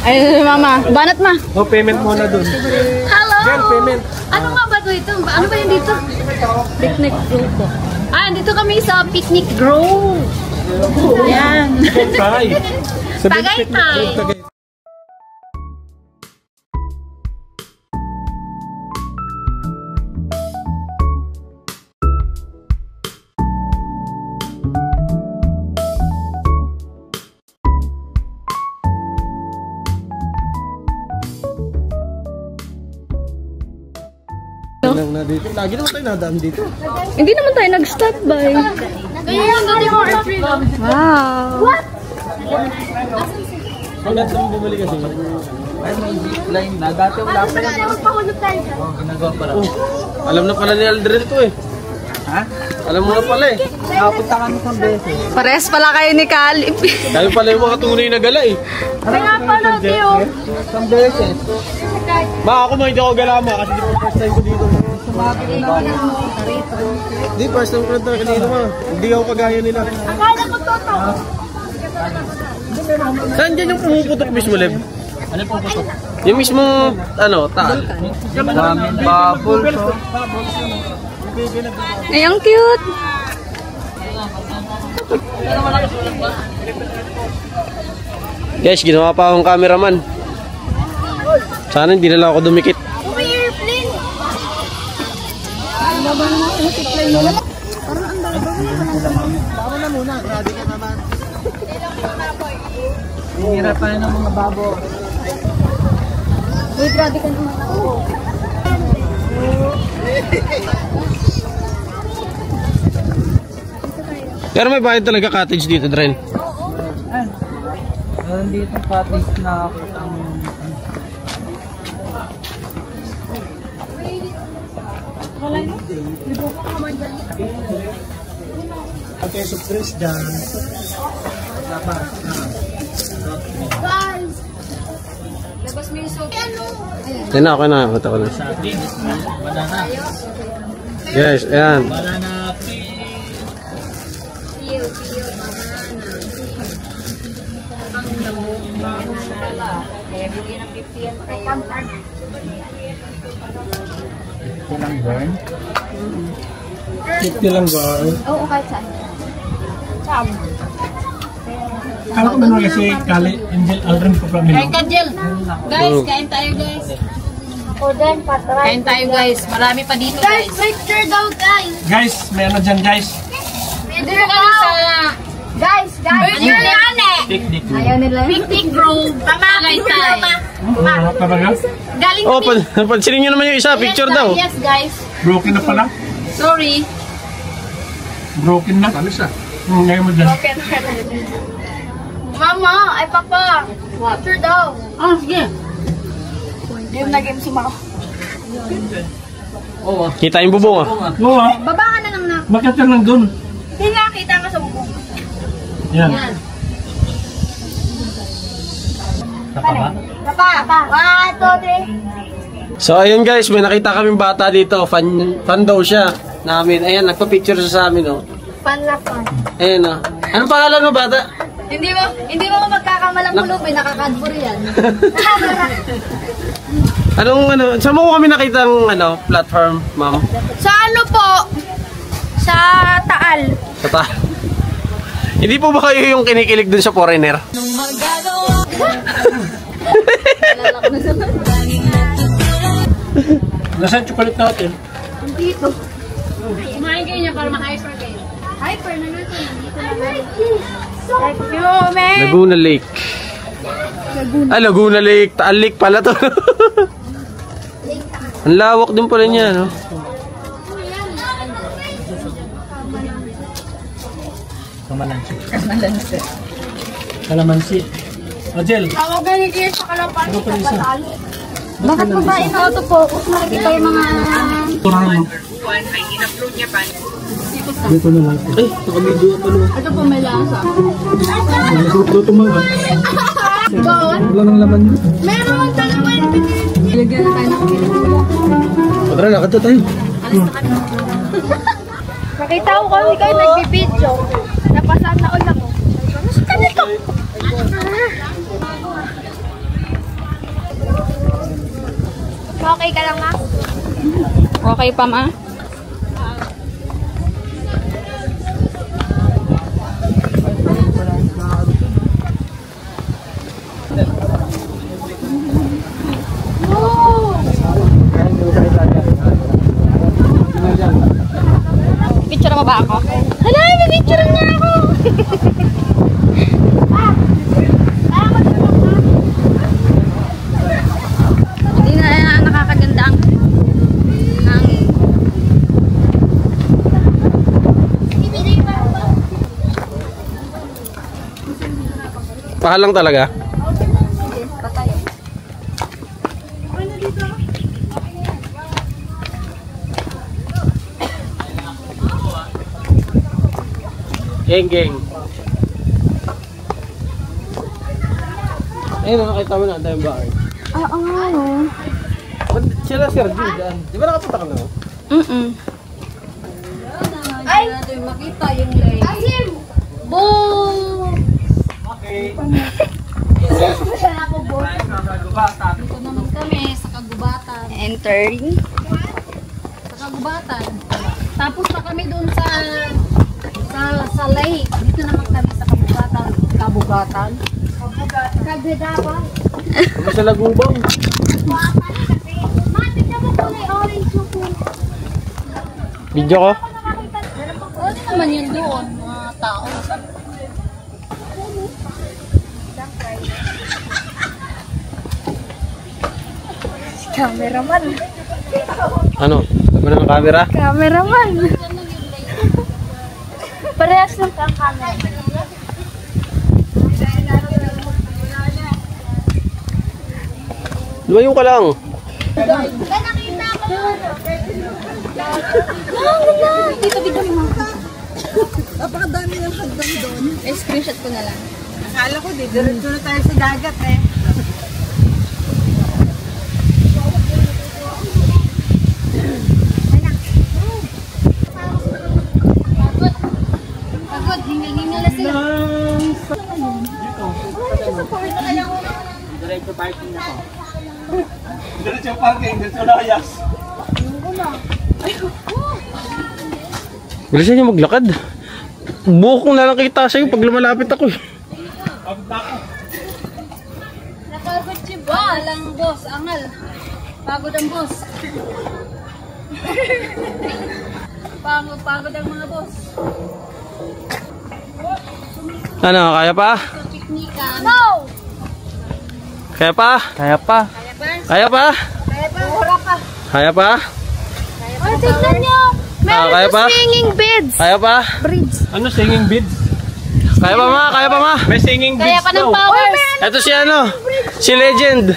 Ay, mama. Banat ma. Oh, payment muna dun. Hello! Girl, payment. Ano nga ba ito? Ano ba yun dito? Picnic grove po. Ah, dito kami sa picnic grove. Ayan. Tagay. Tagaytay. Dito. Lagi naman tayo nadaan dito. Hindi naman tayo nag-stop by. Kaya yung dati mo wow. What? Hanggang saan bumalik kasi? Ay, may zip line na. Dati wala pa yan. Magpahulog tayo. Oo, ginagawa pala. Alam na pala ni Aldrin to eh. Ha? Alam mo na pala eh. Nakapunta kami sa beses. Pares pala kayo ni Kalip. Kaya pala yung mga tunay na gala eh. Kaya pala, Tio. Sa beses. Ma, ako mo hindi ako galama kasi di pa first time ko dito. Di, first time ko na dito ma. Hindi ako kagaya nila. Akala ko toto. Saan dyan yung pumuputok mismo, Leb? Ano po po? Yung mismo, ano, taal? Maraming bubble. Ay, ang cute. Guys, ginawa pa akong cameraman. Sana hindi na lang ako dumikit. Hirap pa rin ng mga babo. Uy, grabe ka naman. Pero may bayad talaga cottage dito, Dren. Meron dito cottage na Okay, surprise dyan. Guys! Labas mo yung soap. Yan na, okay na. Mata ko na. banana. Guys, ayan. Banana. Peel, banana. Ang lamok, banana. Kaya bigyan ng 50 yan. Ilang burn? 50 lang ba? Oo, kahit saan. Saan? Kala ko naman kasi Kali, Angel, Aldrin po kami. Kain ka, Jill. Guys, kain tayo, guys. O then, patry. Kain tayo, guys. Marami pa dito, guys. Picture daw, guys. Guys, may ano dyan, guys. Dito kami sa... Guys. Picture yan eh. Picnic. Ayaw nila. Picnic grove. Tagaytay. Talaga? Galing Oh, pansinin nyo naman yung isa. Picture daw. Yes, guys. Broken na pala. Sorry. Broken na. Ano siya? Ngayon mo dyan. Mama, ay papa. Picture daw. Ah, sige. Game na game si Mama. Oo. Kita yung bubong ah. Oo ah. Baba ka na lang na. Bakit ka lang dun? Hindi nga kita ka sa bubong. Yan. Papa. Papa. 1, 2, 3. So ayun guys, may nakita kaming bata dito. Fan daw siya namin. Ayan, nagpa-picture siya sa amin oh. Pan na pan. Ayan oh. Anong pangalan mo bata? Hindi mo magkakamalang pulog. May nakakadburi yan. Anong saan mo kami nakita ng platform, ma'am? Sa ano po? Sa Taal. Sa Hindi po ba kayo yung kinikilig dun sa foreigner? Nasaan chocolate natin? Dito. Kumain kayo niya para ma-hyper kayo. Hyper na natin. Dito na natin. Thank you, man. Laguna Lake. Laguna Lake. Taal Lake pala to. Ang lawak din pala niya, no? Kalamansi. Ajel. Tawag na ni Kier sa Kalapan. Ano pa isa? Bakit po ba ito po? Makikita yung mga... Turang. Dito na lang. Ay, nakamidyo pa naman. Ito po may lasa. Dito mga. Wala nang laman yun. Meron dalawa yung Ilagyan na tayo ng kilig. Tara, lakad na tayo. Nakita ko kami kayo nagbibidyo. Napasaan na all ako. Ano sa kanito? okay ka lang, ma? Okay pa, ma? Picture mo ba ako? Hala, may picture niya ako! Hindi na nakakaganda ang hangin. Pahalang talaga. Geng. Ayun, nakakita mo na ang tayong bahay. Oo nga, no? Ba't sila Sir G dyan? Di ba nakapunta ka na? Ay! Natin makita yung lake. Asim! Boom! Okay. Ako, boy. Dito naman kami sa Kagubatan. Entering. Sa Kagubatan. Tapos na kami doon sa lake. Dito naman kami sa Kabugatan. Kabugatan? Kagdadapan. Kami sa Lagubang. Matik na mo kulay orange yung kulay. Video ko? Ano naman yun doon, mga tao? Cameraman. Ano? Sabi na ng camera? Cameraman. Parehas lang kang camera. Lumayo ka lang. Nakita ko. Dito, dito mo. Napakadami ng hagdan doon. Screenshot ko na lang. Akala ko, diretso na tayo sa dagat eh. Pagod, hingal-hingal na sila. Diretso parking na to. Diretso parking, diretso layas. Bilisan niyo maglakad. Buhok na lang kita sa'yo pag lumalapit ako. Napagod si ba? Alang boss, angal. Pagod ang boss. Pagod ang mga boss. Ano, kaya pa? Sa piknikan. No! Kaya pa? Kaya pa. Kaya pa? Mura pa. Kaya pa? Oh, tignan nyo. Meron kaya po pa? swinging beds. Kaya pa? Bridge. Ano, singing beads? Kaya pa ma? Kaya pa ma? May singing Kaya beads pa ng daw. powers. Ito si ano? Si Legend.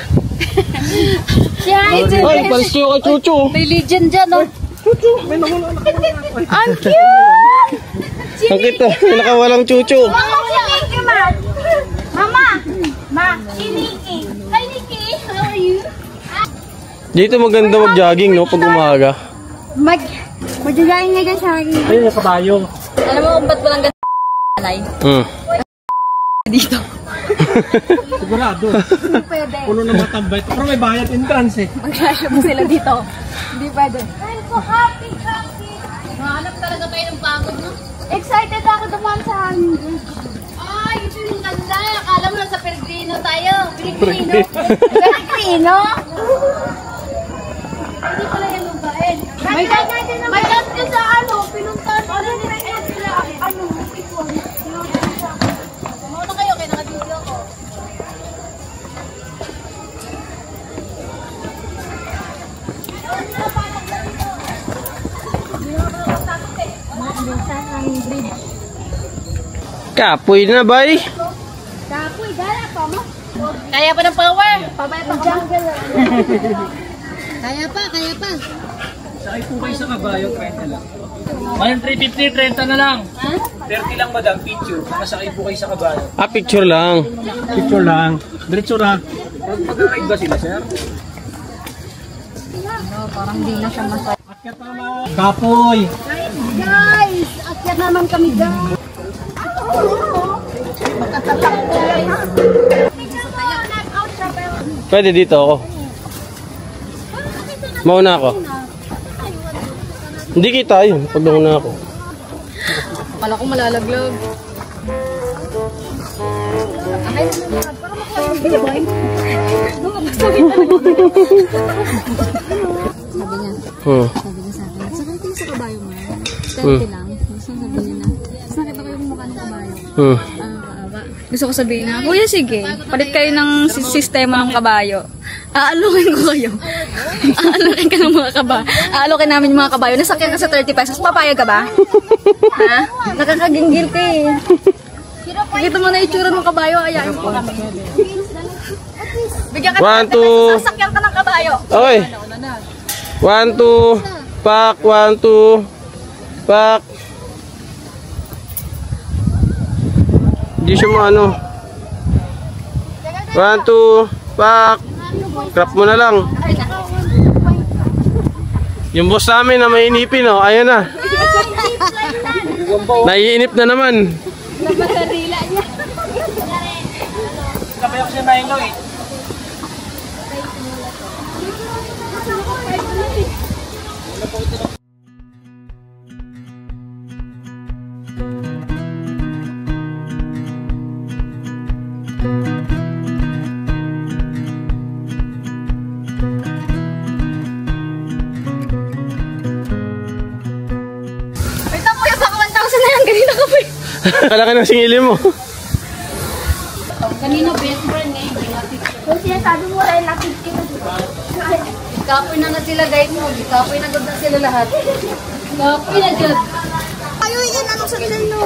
Siya, Ay, palis kayo kay Chuchu. May legend dyan, oh. ang cute! Ang kita, nakawalang Chuchu. Mama, si Nikki, ma. Mama. Ma, si Nikki. Hi, Nikki. How are you? Dito maganda mag-jogging no pag umaga. Magdagayin nga guys sa akin. Ayun, yung kabayo. Alam mo kung ba't walang ganyan? Dito. Sigurado. Pwede. Puno na matambay. Pero may bayad entrance eh. Mag-shop sila dito. Hindi pwede. I'm so happy, happy. Mahanap talaga tayo ng pagod, no? Excited ako dumaan sa amin. Ay, ito yung ganda. Akala mo nasa Pellegrino tayo. Pellegrino. Pellegrino? Hindi pala yan lugain. May dance ka sa ano, pinuntahan ko na sila, ano, ipon. Mauna kayo, kaya naka-video ko. Kapoy na bay. Kapoy, gala pa mo. Kaya pa ng power. Pabay pa jungle. Kaya pa. Sakay po kayo sa kabayo, 30 lang. Mayroon 350, 30 na lang. Ha? 30 lang madam, picture. Nakasakay po kayo sa kabayo. Ah, picture lang. Picture lang. Diretso na. Mag-ride ba sila, sir? No, parang hindi na siya masaya. Akyat naman. Kapoy. Guys, akyat naman kami guys. Pwede dito ako. Mauna ako. Hindi kita yun. Pag nauna ako. Akala ko malalaglag. Sabi niya sa akin, sakay kayo sa kabayo mo. 30 lang. Gusto sabi niya na. Tapos nakita ko yung mukha ng kabayo. Kaawa. Gusto ko sabihin na, kuya sige, palit kayo ng sistema ng kabayo. Aalokin ko kayo. Aalokin ka ng mga kabayo. Aalokin namin yung mga kabayo. Nasakyan ka sa 30 pesos. Papayag ka ba? Ha? Nakakaginggil ka eh. Nakita mo na itsura ng kabayo. Ayayin mo kami. Bigyan ka ng 30 pesos. Sasakyan ka ng kabayo. Okay. 1, 2, pak, 1, 2, pak. Hindi siya mo ano. 1, 2, pak. Crap mo na lang. Yung boss namin na may inipin, oh. Ayan na. Naiinip na naman. Nabatarila niya. Kapay ako siya mahingaw eh. Ito po yung baka 1,000 na yan. Kanina ka pa eh. Kalaki ng singili mo. Kanina best friend eh. Kung sinasabi mo rin na 50. Kapoy na sila guys mo. Kapoy na ganda sila lahat. Kapoy na ganda. Kayo yun, anong sa nyo?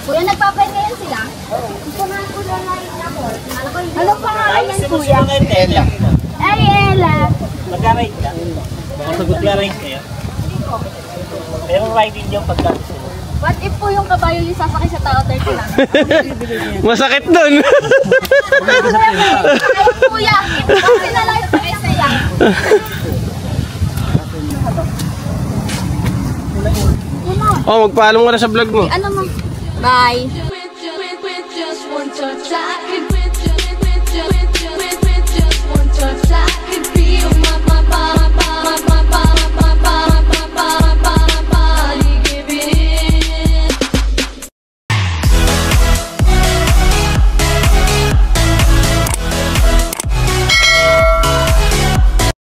Kuya, nagpapahinga yan sila? Ano pangalan yan, kuya? Ay, Ella. Mag-ride ka? Mag-ride kayo? Pero riding yung pagkakit. What if po yung kabayo yung sasakay sa tao 30 lang? Masakit dun. Ay, kuya. Kasi na lang yung sakay sa'yo. Oh, magpaalam ka na sa vlog mo. Ano mo? Bye. With just one touch, I